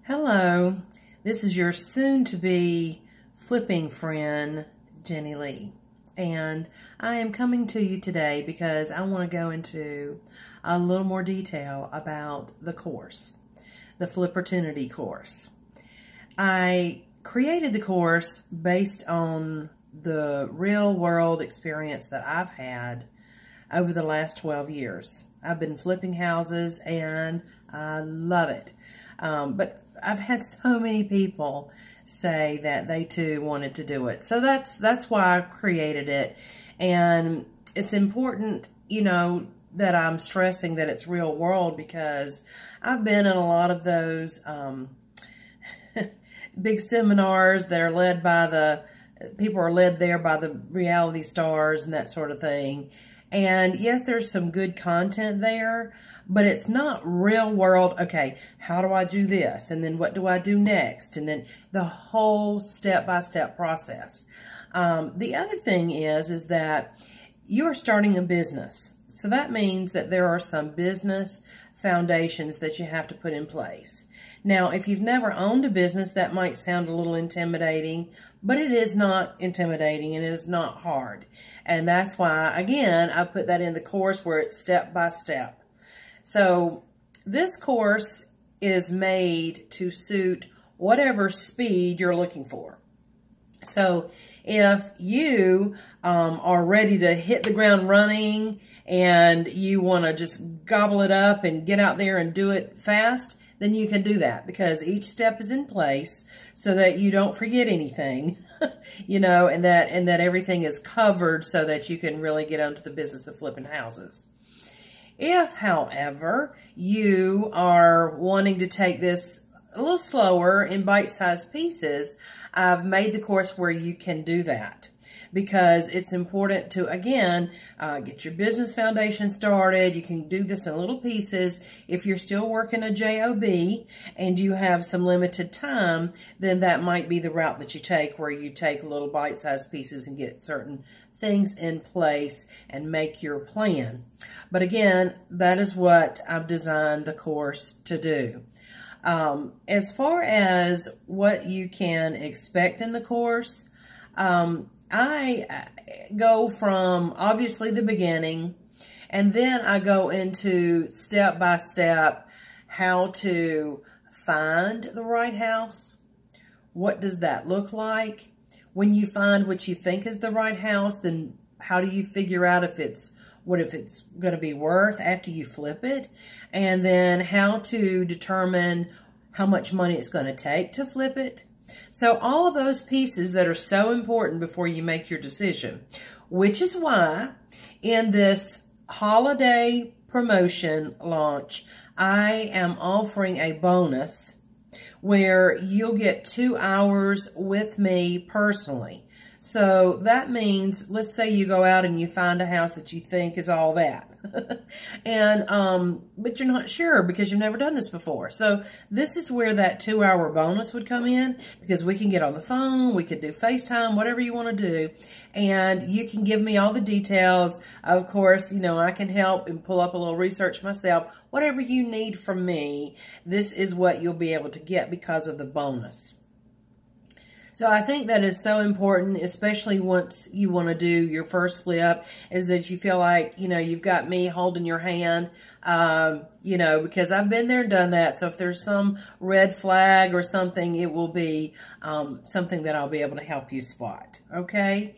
Hello, this is your soon-to-be flipping friend, Jenny Lee, and I am coming to you today because I want to go into a little more detail about the course, the fliportunity course. I created the course based on the real-world experience that I've had over the last 12 years. I've been flipping houses and I love it. But I've had so many people say that they too wanted to do it. So that's why I created it. And it's important, that I'm stressing that it's real world, because I've been in a lot of those big seminars that are led by people are led there by the reality stars and that sort of thing. And yes, there's some good content there, but it's not real world. Okay, how do I do this? And then what do I do next? And then the whole step-by-step process. The other thing is that you are starting a business. So that means that there are some business foundations that you have to put in place. Now, if you've never owned a business, that might sound a little intimidating, but it is not intimidating and it is not hard. And that's why, again, I put that in the course where it's step by step. So this course is made to suit whatever speed you're looking for. So if you are ready to hit the ground running and you want to just gobble it up and get out there and do it fast, then you can do that, because each step is in place so that you don't forget anything, and that everything is covered so that you can really get onto the business of flipping houses. If, however, you are wanting to take this a little slower in bite-sized pieces, I've made the course where you can do that, because it's important to, again, get your business foundation started. You can do this in little pieces. If you're still working a job and you have some limited time, then that might be the route that you take, where you take little bite-sized pieces and get certain things in place and make your plan. But again, that is what I've designed the course to do. As far as what you can expect in the course, I go from obviously the beginning, and then I go into step by step how to find the right house. What does that look like? When you find what you think is the right house, then how do you figure out if it's going to be worth after you flip it? And then how to determine how much money it's going to take to flip it. So all of those pieces that are so important before you make your decision, which is why in this holiday promotion launch, I am offering a bonus where you'll get 2 hours with me personally. So that means, let's say you go out and you find a house that you think is all that. But you're not sure because you've never done this before. So this is where that 2-hour bonus would come in, because we can get on the phone, we could do FaceTime, whatever you want to do, and you can give me all the details. Of course, I can help and pull up a little research myself. Whatever you need from me, this is what you'll be able to get because of the bonus. So I think that is so important, especially once you want to do your first flip, is that you feel like, you've got me holding your hand, because I've been there and done that. So if there's some red flag or something, it will be something that I'll be able to help you spot. Okay?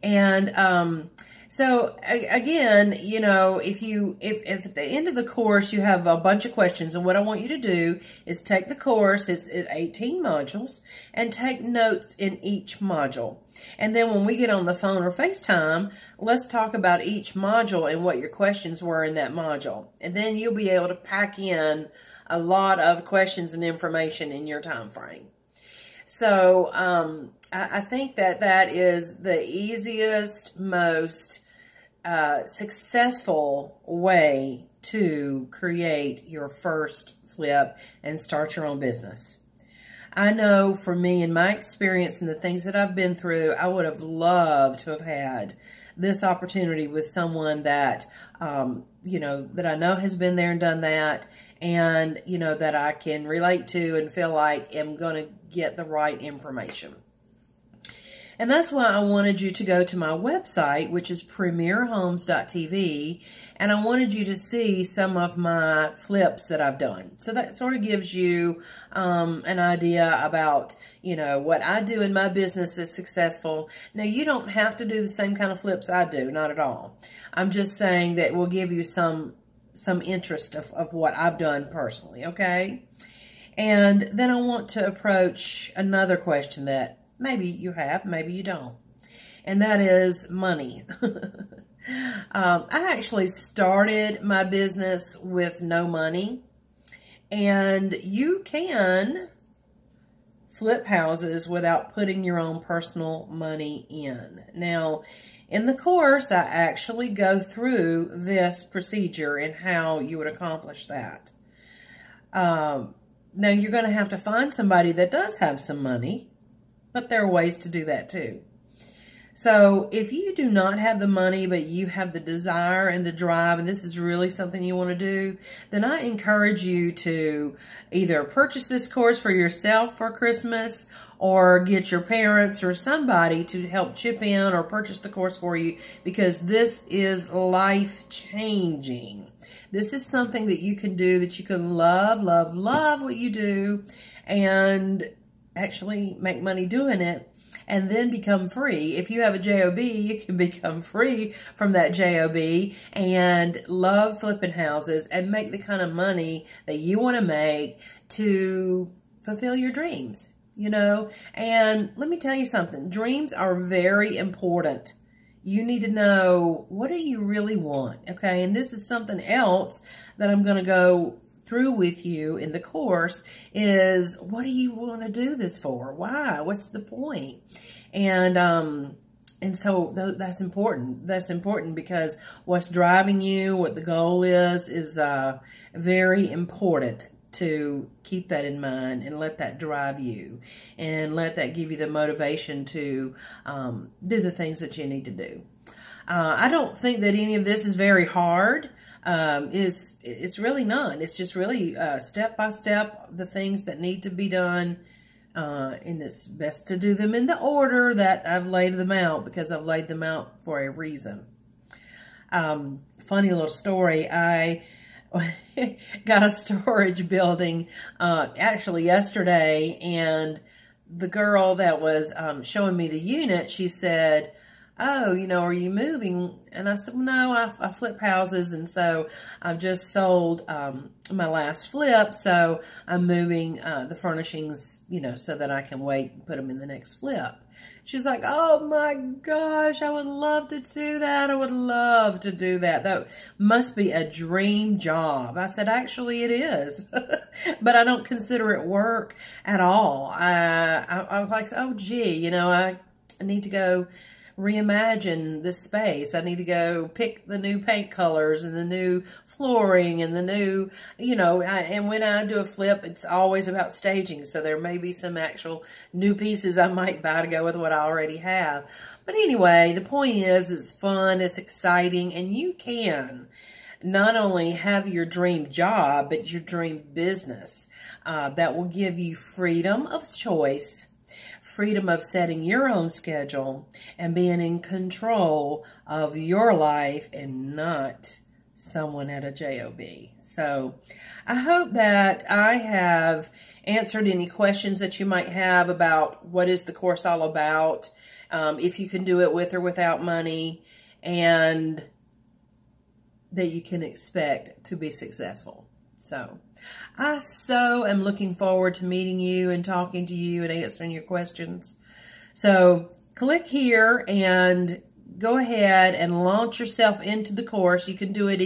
And so again, if at the end of the course you have a bunch of questions, and what I want you to do is take the course, it's 18 modules, and take notes in each module. And then when we get on the phone or FaceTime, let's talk about each module and what your questions were in that module. And then you'll be able to pack in a lot of questions and information in your time frame. So I think that is the easiest, most successful way to create your first flip and start your own business. I know for me, in my experience and the things that I've been through, I would have loved to have had this opportunity with someone that, that I know has been there and done that, and, you know, that I can relate to and feel like I'm going to get the right information. And that's why I wanted you to go to my website, which is premierhomes.tv, and I wanted you to see some of my flips that I've done. So that sort of gives you an idea about, you know, what I do in my business is successful. Now, you don't have to do the same kind of flips I do, not at all. I'm just saying that we'll give you some interest of what I've done personally, okay? And then I want to approach another question that maybe you have, maybe you don't. And that is money. I actually started my business with no money. And you can flip houses without putting your own personal money in. Now, in the course, I actually go through this procedure and how you would accomplish that. Now, you're going to have to find somebody that does have some money, but there are ways to do that too. So if you do not have the money, but you have the desire and the drive, and this is really something you want to do, then I encourage you to either purchase this course for yourself for Christmas, or get your parents or somebody to help chip in or purchase the course for you, because this is life-changing. This is something that you can do, that you can love, love, love what you do, and actually make money doing it, and then become free. If you have a JOB, you can become free from that JOB and love flipping houses and make the kind of money that you want to make to fulfill your dreams, you know. And let me tell you something, dreams are very important. You need to know, what do you really want, okay? And this is something else that I'm going to go through with you in the course, is what do you want to do this for? Why? What's the point? And so that's important. That's important, because what's driving you, what the goal is very important to keep that in mind and let that drive you and let that give you the motivation to do the things that you need to do. I don't think that any of this is very hard. It's really not. It's just really step by step the things that need to be done, and it's best to do them in the order that I've laid them out, because I've laid them out for a reason. Funny little story. I got a storage building actually yesterday, and the girl that was showing me the unit, she said, "Oh, you know, are you moving?" And I said, "Well, no, I flip houses, and so I've just sold my last flip, so I'm moving the furnishings, you know, so that I can wait and put them in the next flip." She's like, "Oh my gosh, I would love to do that. I would love to do that. That must be a dream job." I said, "Actually, it is, but I don't consider it work at all. I was like, oh, gee, you know, I need to go reimagine this space. I need to go pick the new paint colors and the new flooring and the new, you know, and when I do a flip, it's always about staging. So there may be some actual new pieces I might buy to go with what I already have. But anyway, the point is, it's fun, it's exciting, and you can not only have your dream job, but your dream business that will give you freedom of choice, freedom of setting your own schedule, and being in control of your life and not someone at a JOB. So I hope that I have answered any questions that you might have about what is the course all about, if you can do it with or without money, and that you can expect to be successful. So I am looking forward to meeting you and talking to you and answering your questions. So click here and go ahead and launch yourself into the course. You can do it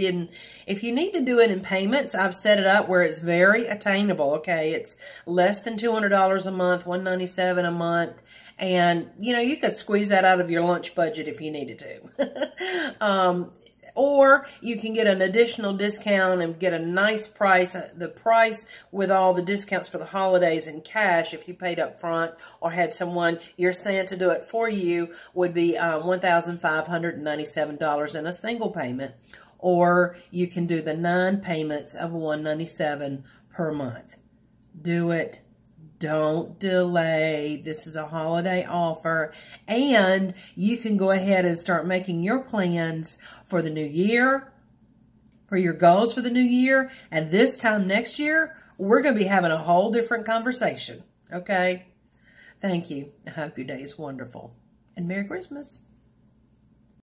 if you need to do it in payments, I've set it up where it's very attainable, okay? It's less than $200 a month, $197 a month. And, you know, you could squeeze that out of your lunch budget if you needed to. Or you can get an additional discount and get a nice price, the price with all the discounts for the holidays in cash if you paid up front or had someone, your Santa, do it for you, would be $1,597 in a single payment. or you can do the 9 payments of $197 per month. Do it. Don't delay. This is a holiday offer, and you can go ahead and start making your plans for the new year, for your goals for the new year, and this time next year, we're going to be having a whole different conversation, okay? Thank you. I hope your day is wonderful, and Merry Christmas.